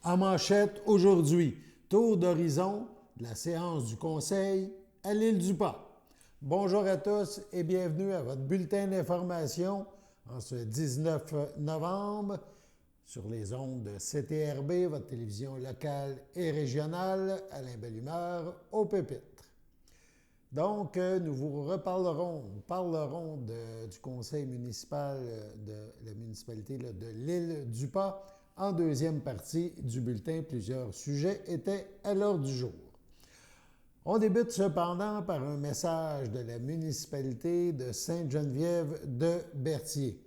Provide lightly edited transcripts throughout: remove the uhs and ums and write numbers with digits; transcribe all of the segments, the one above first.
En manchette aujourd'hui, tour d'horizon de la séance du Conseil à l'île du Pas. Bonjour à tous et bienvenue à votre bulletin d'information en ce 19 novembre sur les ondes de CTRB, votre télévision locale et régionale, Alain Bellumeur au pupitre. Donc, nous vous parlerons du conseil municipal de la municipalité de l'île du Pas. En deuxième partie du bulletin, plusieurs sujets étaient à l'ordre du jour. On débute cependant par un message de la municipalité de Sainte-Geneviève de Berthier.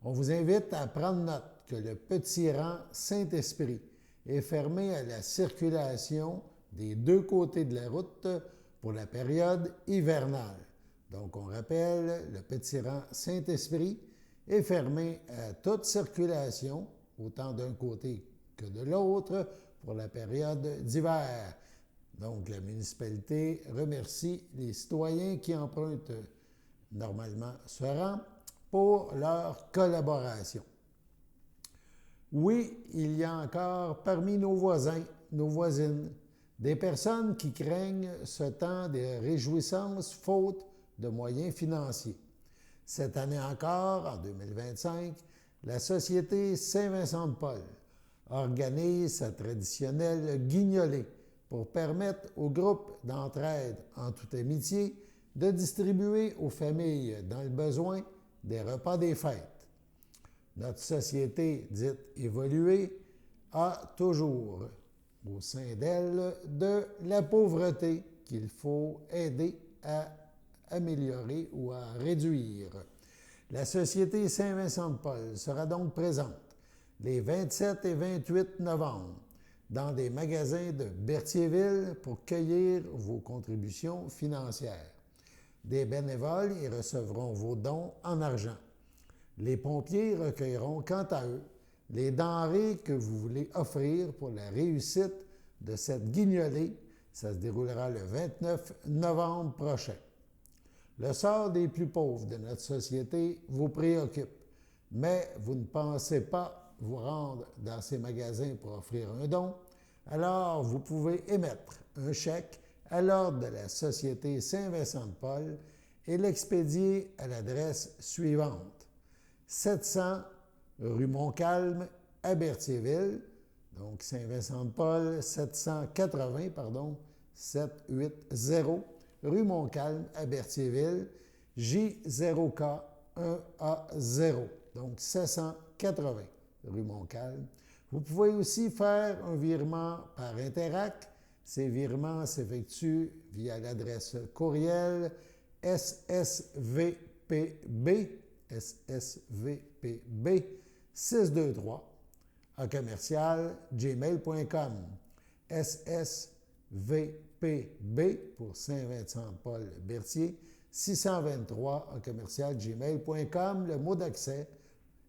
On vous invite à prendre note que le petit rang Saint-Esprit est fermé à la circulation des deux côtés de la route pour la période hivernale. Donc, on rappelle, le petit rang Saint-Esprit est fermé à toute circulation, autant d'un côté que de l'autre, pour la période d'hiver. Donc, la municipalité remercie les citoyens qui empruntent normalement ce rang pour leur collaboration. Oui, il y a encore parmi nos voisins, nos voisines, des personnes qui craignent ce temps de réjouissance faute de moyens financiers. Cette année encore, en 2025, la Société Saint-Vincent-de-Paul organise sa traditionnelle guignolée pour permettre au groupe d'entraide en toute amitié de distribuer aux familles dans le besoin des repas des fêtes. Notre société dite évoluée a toujours au sein d'elle de la pauvreté qu'il faut aider à améliorer ou à réduire. La Société Saint-Vincent-de-Paul sera donc présente les 27 et 28 novembre dans des magasins de Berthierville pour cueillir vos contributions financières. Des bénévoles y recevront vos dons en argent. Les pompiers recueilleront quant à eux les denrées que vous voulez offrir pour la réussite de cette guignolée. Ça se déroulera le 29 novembre prochain. Le sort des plus pauvres de notre société vous préoccupe, mais vous ne pensez pas vous rendre dans ces magasins pour offrir un don, alors vous pouvez émettre un chèque à l'ordre de la Société Saint-Vincent-de-Paul et l'expédier à l'adresse suivante. 700 rue Montcalm à Berthierville, donc Saint-Vincent-de-Paul, 780, 780, rue Montcalm à Berthierville, J0K1A0, donc 780 rue Montcalm. Vous pouvez aussi faire un virement par Interac. Ces virements s'effectuent via l'adresse courriel ssvpb 623 à commercial gmail.com. ssvpb pour Saint-Vincent-de-Paul-Berthier 623 à commercial gmail.com. Le mot d'accès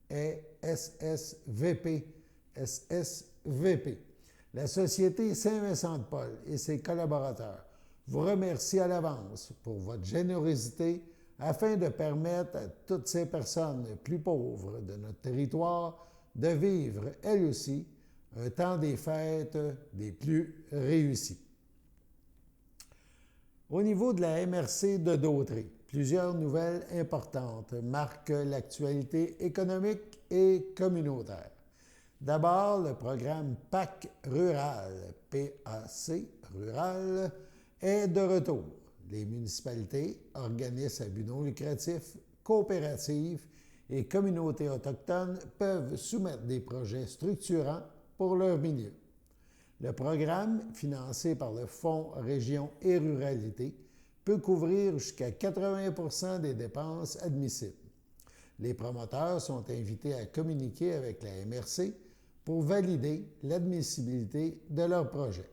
est SSVP. La Société Saint-Vincent-de-Paul et ses collaborateurs vous remercient à l'avance pour votre générosité afin de permettre à toutes ces personnes plus pauvres de notre territoire de vivre, elles aussi, un temps des fêtes des plus réussis. Au niveau de la MRC de Dautré, plusieurs nouvelles importantes marquent l'actualité économique et communautaire. D'abord, le programme PAC Rural, PAC Rural, est de retour. Les municipalités, organismes à but non lucratif, coopératives et communautés autochtones peuvent soumettre des projets structurants pour leur milieu. Le programme, financé par le Fonds Région et Ruralité, peut couvrir jusqu'à 80% des dépenses admissibles. Les promoteurs sont invités à communiquer avec la MRC pour valider l'admissibilité de leur projet.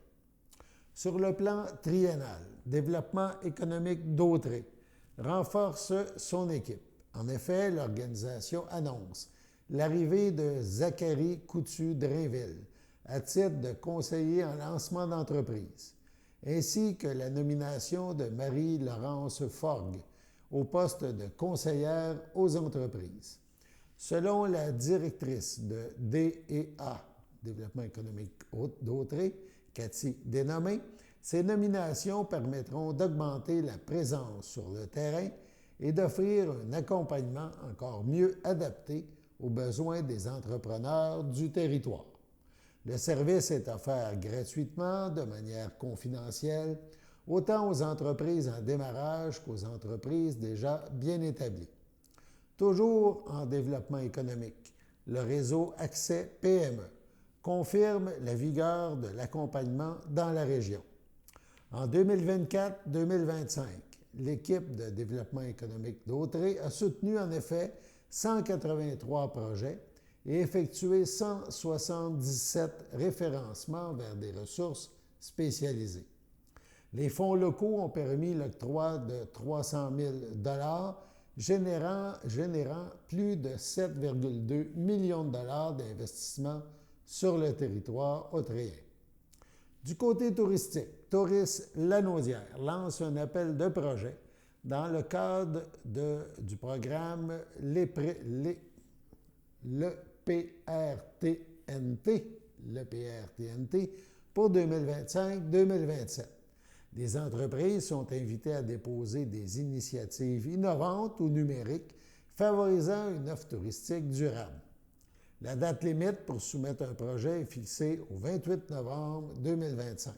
Sur le plan triennal, Développement économique d'Autré renforce son équipe. En effet, l'organisation annonce l'arrivée de Zachary Coutu-Drainville à titre de conseiller en lancement d'entreprise, ainsi que la nomination de Marie-Laurence Forgue au poste de conseillère aux entreprises. Selon la directrice de DEA développement économique d'Autrey, Cathy Dénommé. Ces nominations permettront d'augmenter la présence sur le terrain et d'offrir un accompagnement encore mieux adapté aux besoins des entrepreneurs du territoire. Le service est offert gratuitement, de manière confidentielle, autant aux entreprises en démarrage qu'aux entreprises déjà bien établies. Toujours en développement économique, le réseau Accès PME confirme la vigueur de l'accompagnement dans la région. En 2024-2025, l'équipe de développement économique d'Autrey a soutenu en effet 183 projets et effectué 177 référencements vers des ressources spécialisées. Les fonds locaux ont permis l'octroi de 300 000 générant plus de 7,2 millions de dollars d'investissement sur le territoire autréen. Du côté touristique, Tourisme Lanaudière lance un appel de projet dans le cadre du programme le PRTNT pour 2025-2027. Les entreprises sont invitées à déposer des initiatives innovantes ou numériques favorisant une offre touristique durable. La date limite pour soumettre un projet est fixée au 28 novembre 2025.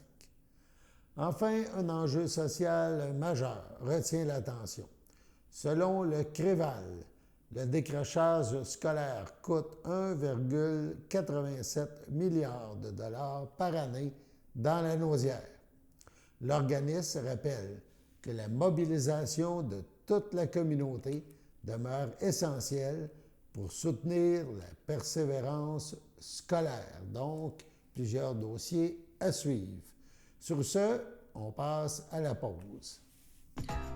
Enfin, un enjeu social majeur retient l'attention. Selon le CREVAL, le décrochage scolaire coûte 1,87 milliard de dollars par année dans la Naudière. L'organisme rappelle que la mobilisation de toute la communauté demeure essentielle pour soutenir la persévérance scolaire. Donc, plusieurs dossiers à suivre. Sur ce, on passe à la pause.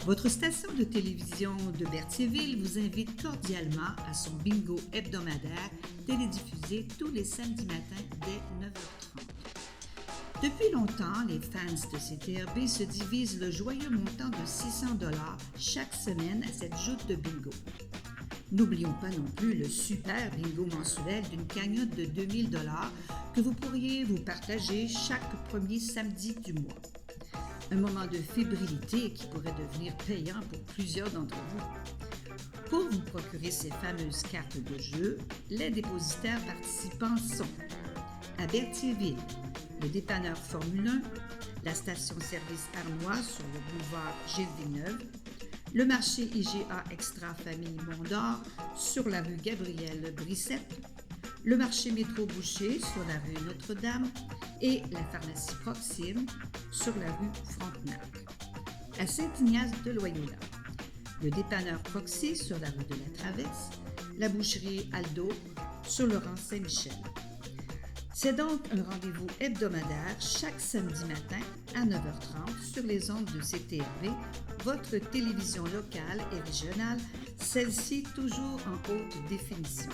Votre station de télévision de Berthierville vous invite cordialement à son bingo hebdomadaire télédiffusé tous les samedis matins dès 9h30. Depuis longtemps, les fans de CTRB se divisent le joyeux montant de 600 $ chaque semaine à cette joute de bingo. N'oublions pas non plus le super bingo mensuel d'une cagnotte de 2000 $ que vous pourriez vous partager chaque premier samedi du mois. Un moment de fébrilité qui pourrait devenir payant pour plusieurs d'entre vous. Pour vous procurer ces fameuses cartes de jeu, les dépositaires participants sont à Berthierville, le dépanneur Formule 1, la station-service Arnois sur le boulevard Gilles-Villeneuve, le marché IGA Extra Famille Mont-d'Or sur la rue Gabrielle Brissette, le marché Métro Boucher sur la rue Notre-Dame et la pharmacie Proxime sur la rue Frontenac. À Saint-Ignace de Loyola, le dépanneur Proxy sur la rue de la Traverse, la boucherie Aldo sur le rang Saint-Michel. C'est donc un rendez-vous hebdomadaire chaque samedi matin à 9h30 sur les ondes de CTRB, votre télévision locale et régionale, celle-ci toujours en haute définition.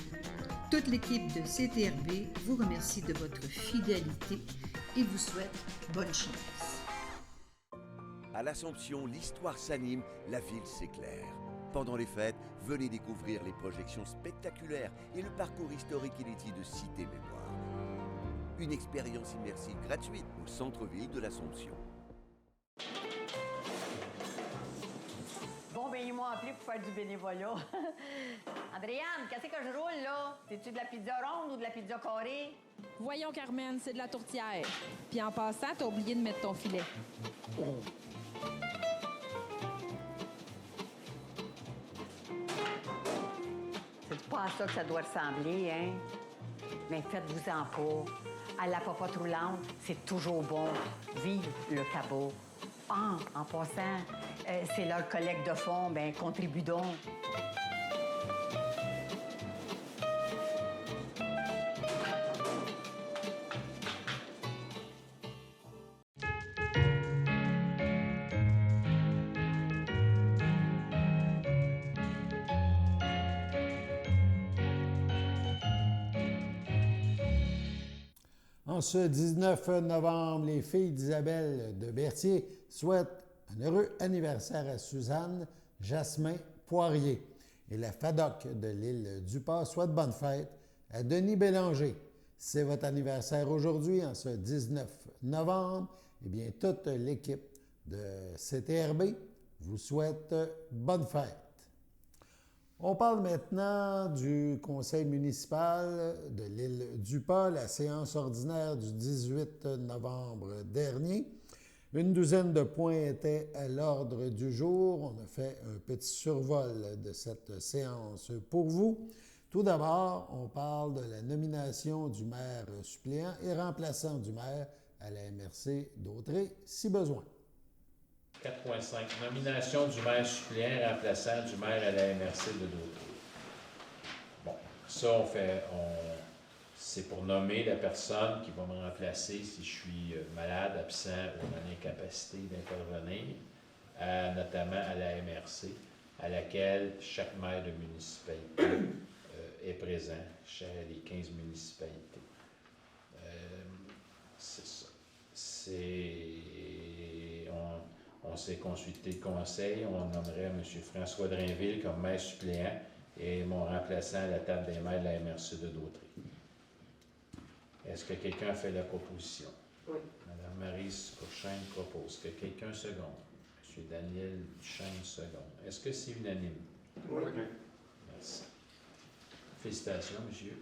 Toute l'équipe de CTRB vous remercie de votre fidélité et vous souhaite bonne chance. À l'Assomption, l'histoire s'anime, la ville s'éclaire. Pendant les fêtes, venez découvrir les projections spectaculaires et le parcours historique inédit de Cité Mémoire. Une expérience immersive gratuite au centre-ville de l'Assomption. Bon, ben ils m'ont appelé pour faire du bénévolat. Andréane, qu'est-ce que je roule, là? C'est-tu de la pizza ronde ou de la pizza carrée? Voyons, Carmen, c'est de la tourtière. Puis en passant, t'as oublié de mettre ton filet. Oh. C'est pas à ça que ça doit ressembler, hein? Mais faites-vous-en pas. À la popote roulante, c'est toujours bon. Vive le cabot. Ah, en passant, c'est leur collecte de fonds, ben contribue donc. En ce 19 novembre, les filles d'Isabelle de Berthier souhaitent un heureux anniversaire à Suzanne Jasmin Poirier. Et la FADOC de l'île du Pas souhaite bonne fête à Denis Bélanger. c'est votre anniversaire aujourd'hui, en ce 19 novembre, eh bien, toute l'équipe de CTRB vous souhaite bonne fête. On parle maintenant du conseil municipal de l'île du Pas, la séance ordinaire du 18 novembre dernier. Une douzaine de points étaient à l'ordre du jour. On a fait un petit survol de cette séance pour vous. Tout d'abord, on parle de la nomination du maire suppléant et remplaçant du maire à la MRC d'Autrey, si besoin. 4.5. Nomination du maire suppléant et remplaçant du maire à la MRC de Dautrey. Bon, ça, c'est pour nommer la personne qui va me remplacer si je suis malade, absent ou en incapacité d'intervenir, notamment à la MRC, à laquelle chaque maire de municipalité est présent, chez les 15 municipalités. C'est ça. On s'est consulté le conseil, on nommerait M. François Drainville comme maire suppléant et mon remplaçant à la table des maires de la MRC de Dautrey. Est-ce que quelqu'un a fait la proposition? Oui. Mme Maryse Courchaine propose. Que quelqu'un seconde? M. Daniel Duchesne seconde. Est-ce que c'est unanime? Oui. Merci. Félicitations, monsieur.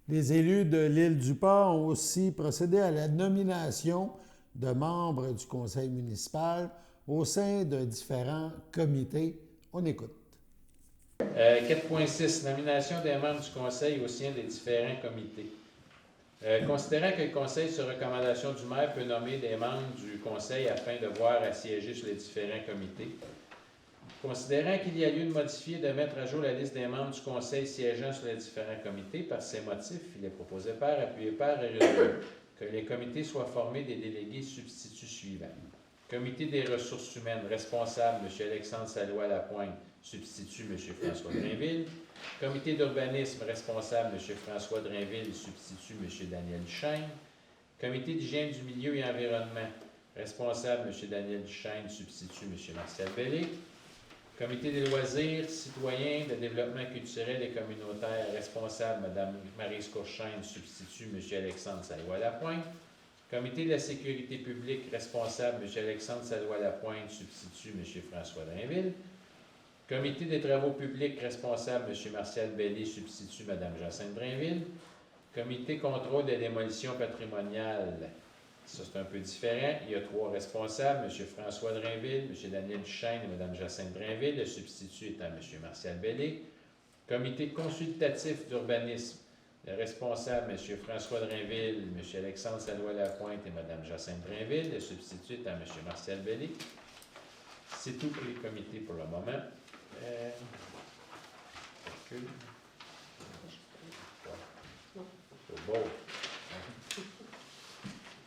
Les élus de l'île du Pas ont aussi procédé à la nomination de membres du conseil municipal au sein de différents comités. On écoute. 4.6. Nomination des membres du conseil au sein des différents comités. Considérant que le conseil, sur recommandation du maire, peut nommer des membres du conseil afin de voir à siéger sur les différents comités. Considérant qu'il y a lieu de modifier et de mettre à jour la liste des membres du conseil siégeant sur les différents comités, par ces motifs, il est proposé par, appuyé par et résolu que les comités soient formés des délégués substituts suivants. Comité des ressources humaines, responsable, M. Alexandre Salois-Lapointe, substitut, M. François Drainville. Comité d'urbanisme, responsable, M. François Drainville, substitut, M. Daniel Duchesne. Comité d'hygiène du milieu et environnement, responsable, M. Daniel Duchesne, substitut, M. Martial Bellé. Comité des loisirs, citoyens, de développement culturel et communautaire, responsable, Mme Maryse Courchaine, substitut, M. Alexandre Salois-Lapointe. Comité de la sécurité publique, responsable, M. Alexandre Salois-Lapointe, substitut, M. François Drainville. Comité des travaux publics, responsable, M. Martial Bellé, substitut, Mme Jacinthe Drainville. Comité contrôle des démolitions patrimoniales, ça c'est un peu différent. Il y a 3 responsables, M. François Drainville, M. Daniel Duchesne et Mme Jacinthe Drainville, le substitut étant M. Martial Bellé. Comité consultatif d'urbanisme, le responsable, M. François Drainville, M. Alexandre Salois-Lapointe et Mme Jacinthe Drainville, le substitut étant M. Martial Bellé. C'est tout pour les comités pour le moment. C'est beau.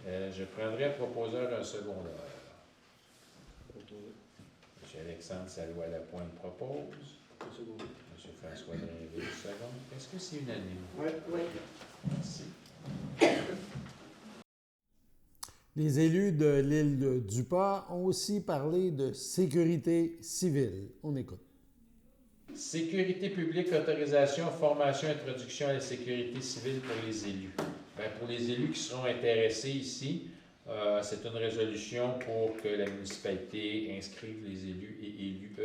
Je prendrai proposeur un secondaire. M. Alexandre Salois-Lapointe propose. M. François Drainville seconde. Est-ce que c'est unanime? Oui. Oui. Merci. Les élus de l'île du Pas ont aussi parlé de sécurité civile. On écoute. Sécurité publique, autorisation, formation, introduction à la sécurité civile pour les élus. Bien, pour les élus qui seront intéressés ici, c'est une résolution pour que la municipalité inscrive les élus et élus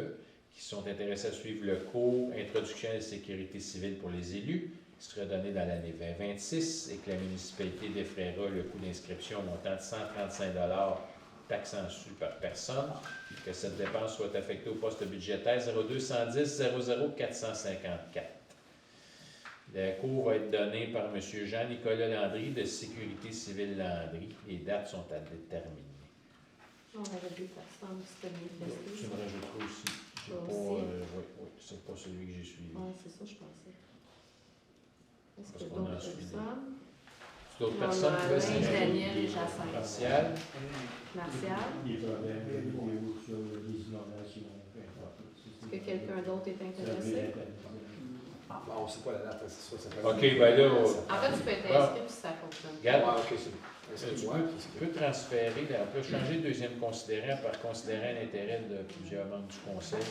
qui sont intéressés à suivre le cours Introduction à la sécurité civile pour les élus, qui sera donné dans l'année 2026 et que la municipalité défraiera le coût d'inscription montant de 135 $, taxe en su par personne, que cette dépense soit affectée au poste budgétaire 0210 00 454. Le cours va être donné par M. Jean-Nicolas Landry de Sécurité civile Landry. Les dates sont à déterminer. On avait 2 personnes, c'était bien testé. Tu me rajouteras aussi. J'ai pas, Oui, c'est pas celui que j'ai suivi. Oui, c'est ça, je pensais. Est-ce Parce que qu'on en d'autres suit des- personnes? D'autres On a personnes qui veulent Alain, s'y Daniel et Jacinthe. Martial. Martial? Des problèmes sur les inondations, peu importe. Est-ce que quelqu'un d'autre est intéressé? On ne sait pas la date, c'est sûr. Ça fait OK, ben là, En fait, tu peux être inscrit puis ça fonctionne. regarde, Ouais, ok, c'est tu moi. peux transférer, on peut changer le deuxième considérant par considérant l'intérêt de plusieurs membres du conseil.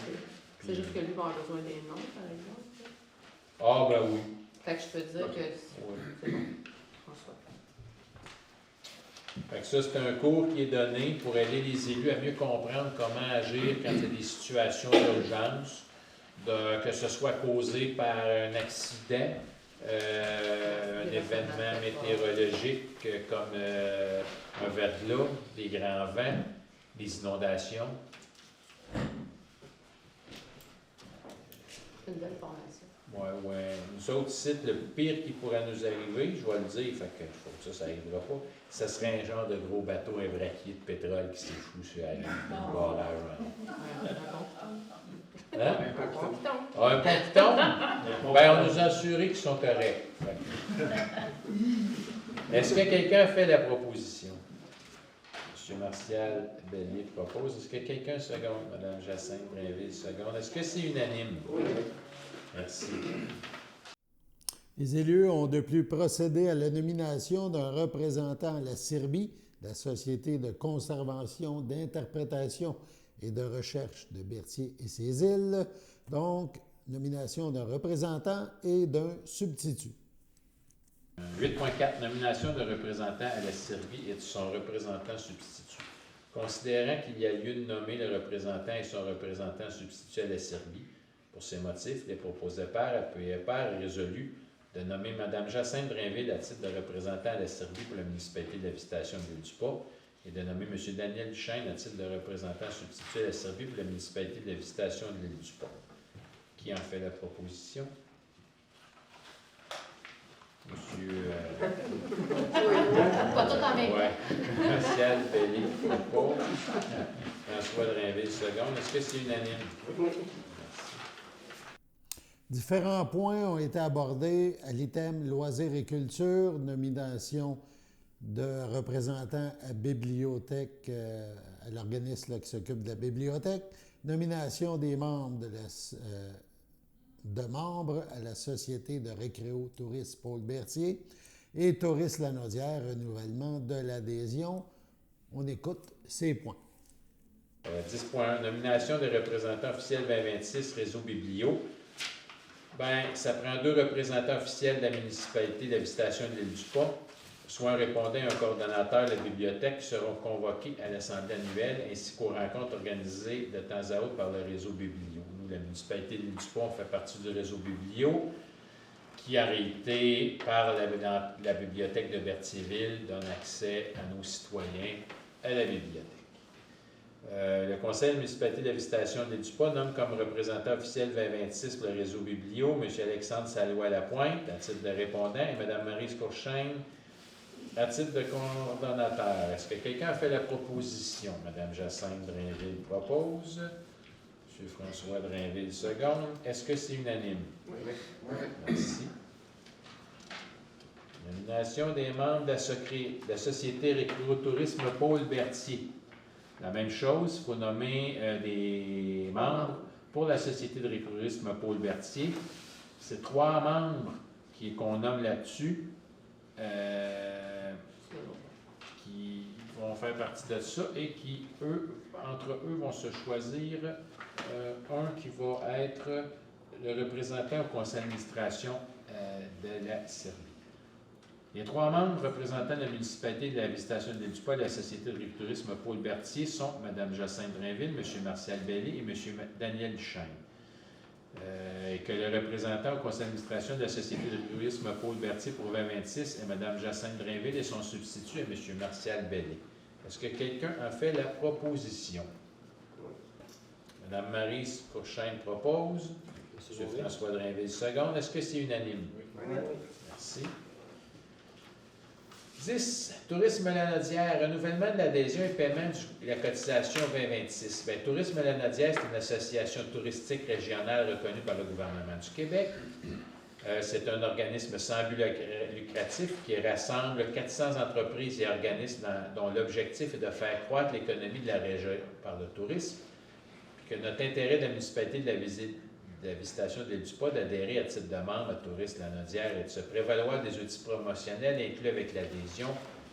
C'est juste que lui va avoir besoin des noms, par exemple. Ah, ben oui. Fait que je peux dire que Oui. c'est bon, François. Fait que ça, c'est un cours qui est donné pour aider les élus à mieux comprendre comment agir quand il y a des situations d'urgence, que ce soit causé par un accident, un événement météorologique comme un verglas, des grands vents, des inondations. C'est une belle formation. Ouais. Nous autres, ici, le pire qui pourrait nous arriver, je vais le dire, fait que faut que ça n'arrivera pas, ce serait un genre de gros bateau invraquier de pétrole qui s'échoue sur le barrage. Hein? Un pont qui tombe? Ben, on nous a assuré qu'ils sont corrects. Est-ce que quelqu'un a fait la proposition? M. Martial Bellier propose. Est-ce que quelqu'un seconde? Mme Jacinthe Brinville seconde. Est-ce que c'est unanime? Oui. Merci. Les élus ont de plus procédé à la nomination d'un représentant à la CIRBI, la Société de conservation, d'interprétation et de recherche de Berthier et ses îles. Donc, nomination d'un représentant et d'un substitut. 8.4. Nomination de représentant à la CIRBI et de son représentant substitut. Considérant qu'il y a lieu de nommer le représentant et son représentant substitut à la CIRBI, pour ces motifs, les proposés par appuyés par et résolus de nommer Mme Jacinthe Brinville à titre de représentant à la CIRBI pour la municipalité de la Visitation de l'île-du-Pas et de nommer M. Daniel Duchesne à titre de représentant substitut à la CIRBI pour la municipalité de la Visitation de l'île-du-Pas. Qui en fait la proposition? Monsieur... Pas tout en même temps. Oui. Martial Bellier propose. François Drainville seconde. Est-ce que c'est unanime? Oui. Différents points ont été abordés à l'item loisirs et culture, nomination de représentants à bibliothèque, à l'organisme qui s'occupe de la bibliothèque, nomination des membres de membres à la Société de récréo-tourisme Paul Berthier et Tourisme Lanaudière, renouvellement de l'adhésion. On écoute ces points. 10.1. Nomination des représentants officiels 2026 Réseau Biblio. Bien, ça prend 2 représentants officiels de la municipalité de la Visitation de l'île-du-Pas, soit un répondant et un coordonnateur de la bibliothèque qui seront convoqués à l'Assemblée annuelle ainsi qu'aux rencontres organisées de temps à autre par le Réseau Biblio. Nous, la municipalité de l'île-du-Pas, on fait partie du Réseau Biblio qui, en réalité, par la bibliothèque de Berthierville, donne accès à nos citoyens à la bibliothèque. Le Conseil de la municipalité de la Visitation de l'île-du-Pas nomme comme représentant officiel 2026 pour le réseau Biblio M. Alexandre Salois-Lapointe à titre de répondant et Mme Maryse Courchaine à titre de coordonnateur. Est-ce que quelqu'un a fait la proposition? Mme Jacinthe Drainville propose. M. François Drainville seconde. Est-ce que c'est unanime? Oui. Merci. Nomination des membres de la Société récréo-tourisme Paul Berthier. La même chose, il faut nommer des membres pour la Société de récréo-tourisme Paul Berthier. C'est 3 membres qu'on nomme là-dessus qui vont faire partie de ça et qui, entre eux, vont se choisir un qui va être le représentant au conseil d'administration de la CIRBI. Les 3 membres représentant la municipalité de la Visitation de l'île-du-Pas et de la Société de récréo-tourisme Paul Berthier sont Mme Jacinthe Drainville, M. Martial Bellier et M. Daniel Duchesne. Et que le représentant au conseil d'administration de la Société de récréo-tourisme Paul Berthier pour 2026 est Mme Jacinthe Drainville et son substitut est M. Martial Bellier. Est-ce que quelqu'un a fait la proposition? Mme Maryse Courchaine propose. M. François Drainville seconde. Est-ce que c'est unanime? Oui. Merci. 10. Tourisme Lanaudière, renouvellement de l'adhésion et paiement de la cotisation 2026. Bien, Tourisme Lanaudière, c'est une association touristique régionale reconnue par le gouvernement du Québec. C'est un organisme sans but lucratif qui rassemble 400 entreprises et organismes dont l'objectif est de faire croître l'économie de la région par le tourisme. Puis que notre intérêt de la municipalité de la Visitation de l'île-du-Pas d'adhérer à titre de membre à Tourisme Lanaudière et de se prévaloir des outils promotionnels inclus avec l'adhésion,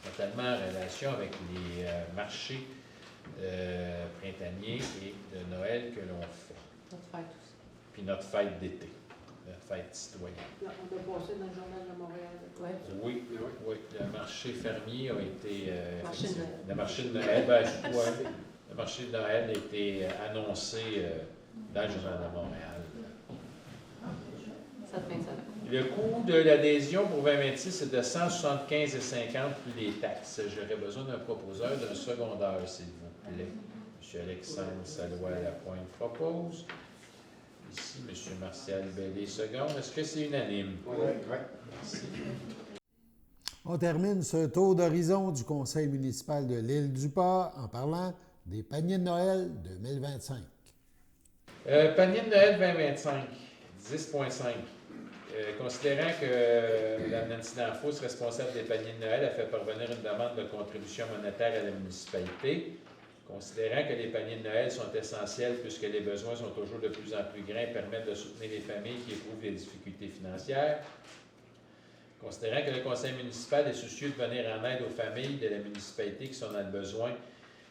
notamment en relation avec les marchés printaniers et de Noël que l'on fait. Notre fête aussi. Puis notre fête d'été. fête citoyenne. Là, on doit passer dans le Journal de Montréal. Oui, le marché fermier a été... Marché de Noël. Le marché de Noël, le marché de Noël a été annoncé dans le Journal de Montréal. Ça te met ça. Le coût de l'adhésion pour 2026 est de 175,50 plus les taxes. J'aurais besoin d'un proposeur d'un secondaire, s'il vous plaît. M. Alexandre Salois-Lapointe propose. Ici, M. Martial Bellé, second. Est-ce que c'est unanime? Oui. Merci. On termine ce tour d'horizon du conseil municipal de l'Île-du-Port en parlant des paniers de Noël 2025. Panier de Noël 2025, 10,5. Considérant que Mme Nancy Danfous, responsable des paniers de Noël, a fait parvenir une demande de contribution monétaire à la municipalité, considérant que les paniers de Noël sont essentiels puisque les besoins sont toujours de plus en plus grands et permettent de soutenir les familles qui éprouvent des difficultés financières, considérant que le conseil municipal est soucieux de venir en aide aux familles de la municipalité qui sont dans le besoin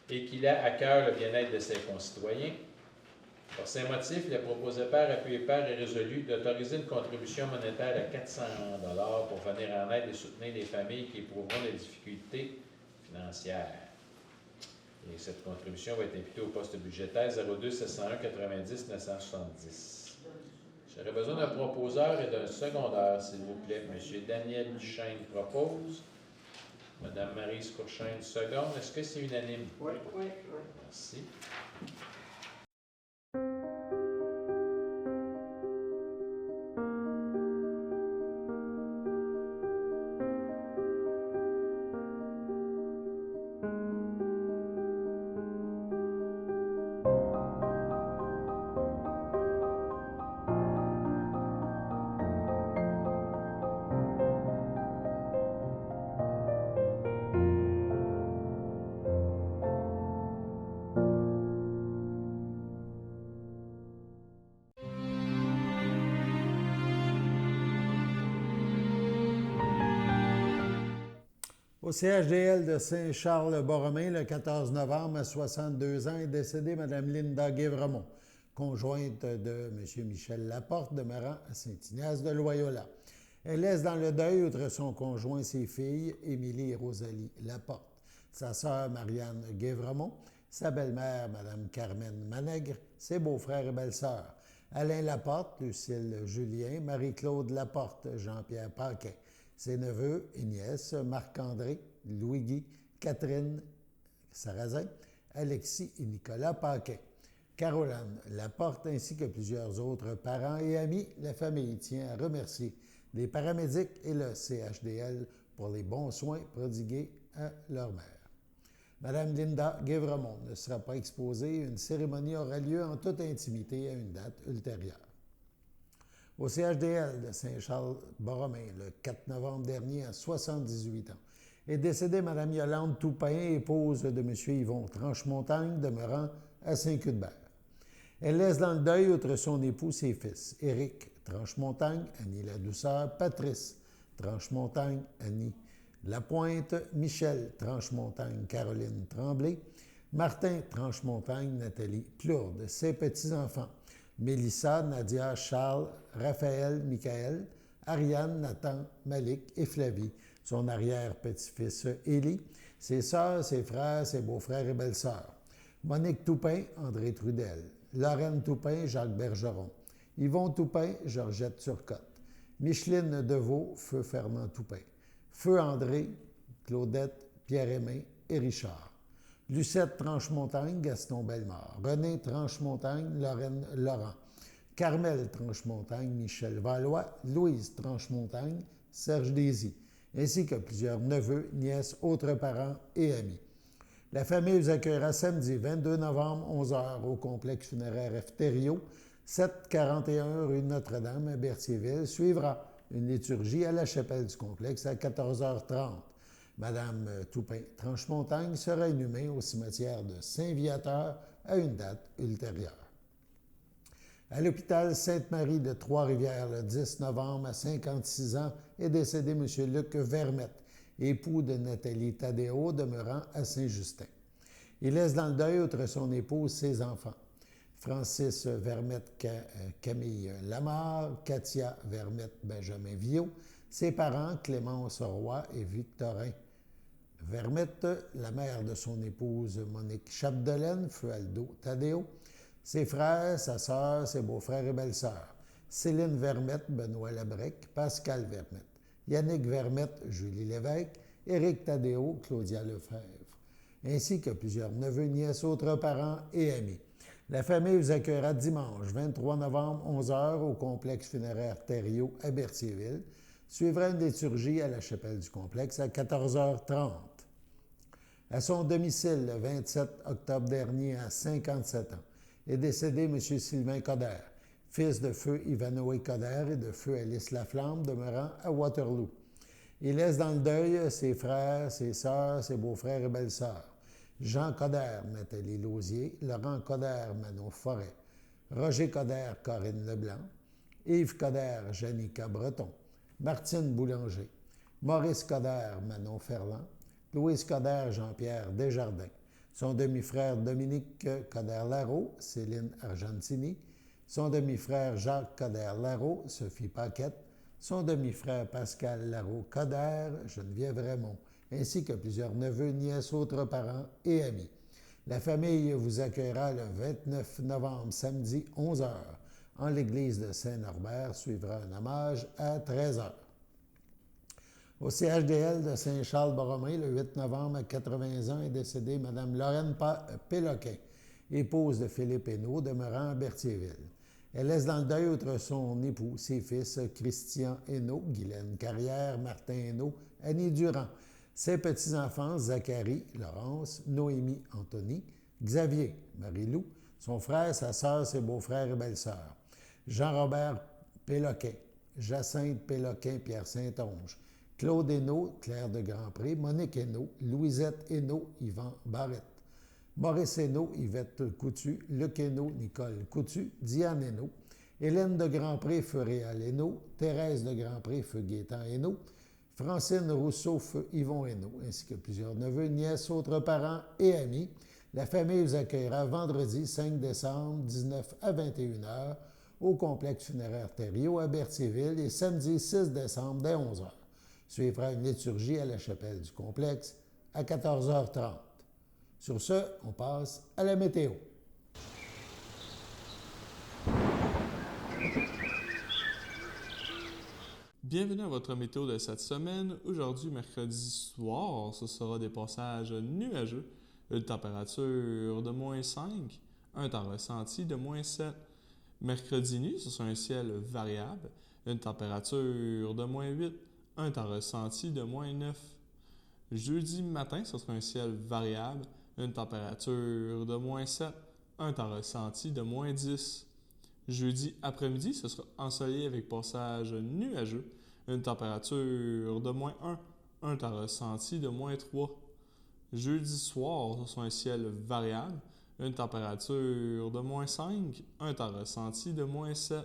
et qu'il a à cœur le bien-être de ses concitoyens. Pour ces motifs, le proposé par appuyé par est résolu d'autoriser une contribution monétaire de 400 $ pour venir en aide et soutenir les familles qui éprouveront des difficultés financières. Et cette contribution va être imputée au poste budgétaire 02 701 90 970. J'aurais besoin d'un proposeur et d'un secondaire, s'il vous plaît. M. Daniel Duchesne propose. Mme Maryse Courchaine, seconde. Est-ce que c'est unanime? Oui. Merci. Au CHDL de Saint-Charles-Borromée, le 14 novembre, à 62 ans, est décédée Mme Linda Guévremont, conjointe de M. Michel Laporte, demeurant à Saint-Ignace-de-Loyola. Elle laisse dans le deuil, outre son conjoint, ses filles, Émilie et Rosalie Laporte, sa sœur Marianne Guévremont, sa belle-mère, Mme Carmen Manègre, ses beaux-frères et belles-sœurs, Alain Laporte, Lucille Julien, Marie-Claude Laporte, Jean-Pierre Paquin, ses neveux et nièces, Marc-André, Louis-Guy, Catherine Sarrazin, Alexis et Nicolas Paquin, Caroline Laporte, ainsi que plusieurs autres parents et amis. La famille tient à remercier les paramédics et le CHDL pour les bons soins prodigués à leur mère. Mme Linda Guévremont ne sera pas exposée. Une cérémonie aura lieu en toute intimité à une date ultérieure. Au CHDL de Saint-Charles-Borromée, le 4 novembre dernier, à 78 ans, est décédée Mme Yolande Toupin, épouse de M. Yvon Tranchemontagne, demeurant à Saint-Cuthbert. Elle laisse dans le deuil, outre son époux, ses fils, Éric Tranchemontagne, Annie Ladouceur, Patrice Tranchemontagne, Annie Lapointe, Michel Tranchemontagne, Caroline Tremblay, Martin Tranchemontagne, Nathalie Plourde, ses petits-enfants, Mélissa, Nadia, Charles, Raphaël, Michael, Ariane, Nathan, Malik et Flavie, son arrière-petit-fils Élie, ses sœurs, ses frères, ses beaux-frères et belles-sœurs, Monique Toupin, André Trudel, Lorraine Toupin, Jacques Bergeron, Yvon Toupin, Georgette Turcotte, Micheline Deveau, Feu Fernand Toupin, Feu André, Claudette, Pierre-Aimé et Richard, Lucette Tranchemontagne, Gaston Bellemare, René Tranchemontagne, Lorraine Laurent, Carmel Tranchemontagne, Michel Valois, Louise Tranchemontagne, Serge Désy, ainsi que plusieurs neveux, nièces, autres parents et amis. La famille vous accueillera samedi 22 novembre, 11h, au complexe funéraire F. Thériault, 741 rue Notre-Dame à Berthierville. Suivra une liturgie à la chapelle du complexe à 14h30. Madame Toupin Tranchemontagne sera inhumée au cimetière de Saint-Viateur à une date ultérieure. À l'hôpital Sainte-Marie de Trois-Rivières, le 10 novembre, à 56 ans, est décédé M. Luc Vermette, époux de Nathalie Tadéo, demeurant à Saint-Justin. Il laisse dans le deuil, outre son épouse, ses enfants, Francis Vermette, Camille Lamarre, Katia Vermette, Benjamin Viau, ses parents Clémence Roy et Victorin Vermette, la mère de son épouse Monique Chapdelaine, feu Aldo Tadeo, ses frères, sa sœur, ses beaux-frères et belles-sœurs, Céline Vermette, Benoît Labrec, Pascal Vermette, Yannick Vermette, Julie Lévesque, Éric Tadeo, Claudia Lefebvre, ainsi que plusieurs neveux, nièces, autres parents et amis. La famille vous accueillera dimanche 23 novembre, 11h, au complexe funéraire Thériault à Berthierville. Suivra une liturgie à la chapelle du complexe à 14h30. À son domicile, le 27 octobre dernier, à 57 ans, est décédé M. Sylvain Coder, fils de feu Ivanoé Coder et de feu Alice Laflamme, demeurant à Waterloo. Il laisse dans le deuil ses frères, ses sœurs, ses beaux-frères et belles-sœurs. Jean Coder, Nathalie Lausier, Laurent Coder, Manon Forêt, Roger Coder, Corinne Leblanc, Yves Coder, Janica Breton, Martine Boulanger, Maurice Coder, Manon Ferland, Louise Coder, Jean-Pierre Desjardins, son demi-frère Dominique Coder-Larreau, Céline Argentini, son demi-frère Jacques Coder-Larreau, Sophie Paquette, son demi-frère Pascal Larreau-Coder, Geneviève Raymond, ainsi que plusieurs neveux, nièces, autres parents et amis. La famille vous accueillera le 29 novembre, samedi, 11h. En l'église de Saint-Norbert, suivra un hommage à 13h. Au CHDL de Saint-Charles-Borromée, le 8 novembre, à 80 ans, est décédée Mme Lorraine Péloquin, épouse de Philippe Hainaut, demeurant à Berthierville. Elle laisse dans le deuil, outre son époux, ses fils Christian Hainaut, Guylaine Carrière, Martin Hainaut, Annie Durand, ses petits-enfants Zachary, Laurence, Noémie, Anthony, Xavier, Marie-Lou, son frère, sa sœur, ses beaux-frères et belles-sœurs, Jean-Robert Péloquin, Jacinthe Péloquin, Pierre Saint-Onge, Claude Hainaut, Claire de Grandpré, Monique Hainaut, Louisette Hainaut, Yvan Barrette, Maurice Hainaut, Yvette Coutu, Luc Hainaut, Nicole Coutu, Diane Hainaut, Hélène de Grandpré, feu Réal Hainaut, Thérèse de Grandpré, feu Gaétan Hainaut, Francine Rousseau, feu Yvon Hainaut, ainsi que plusieurs neveux, nièces, autres parents et amis. La famille vous accueillera vendredi 5 décembre, 19 à 21h, au complexe funéraire Thériault à Berthierville et samedi 6 décembre dès 11h. Suivra une liturgie à la chapelle du complexe à 14h30. Sur ce, on passe à la météo. Bienvenue à votre météo de cette semaine. Aujourd'hui, mercredi soir, ce sera des passages nuageux, une température de -5, un temps ressenti de -7. Mercredi nuit, ce sera un ciel variable, une température de -8, un temps ressenti de -9. Jeudi matin, ce sera un ciel variable, une température de -7, un temps ressenti de -10. Jeudi après-midi, ce sera ensoleillé avec passage nuageux, une température de -1, un temps ressenti de -3. Jeudi soir, ce sera un ciel variable, une température de -5, un temps ressenti de -7.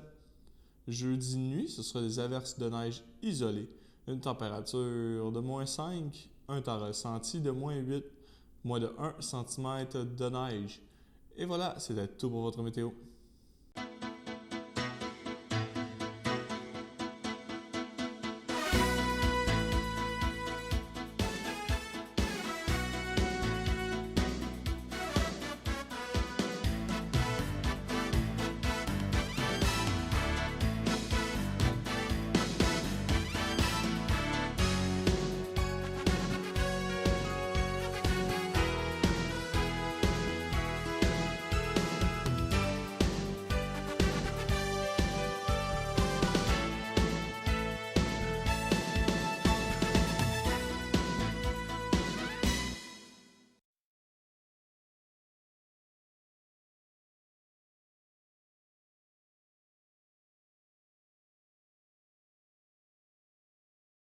Jeudi nuit, ce sera des averses de neige isolées, une température de -5, un temps ressenti de -8, moins de 1 cm de neige. Et voilà, c'était tout pour votre météo.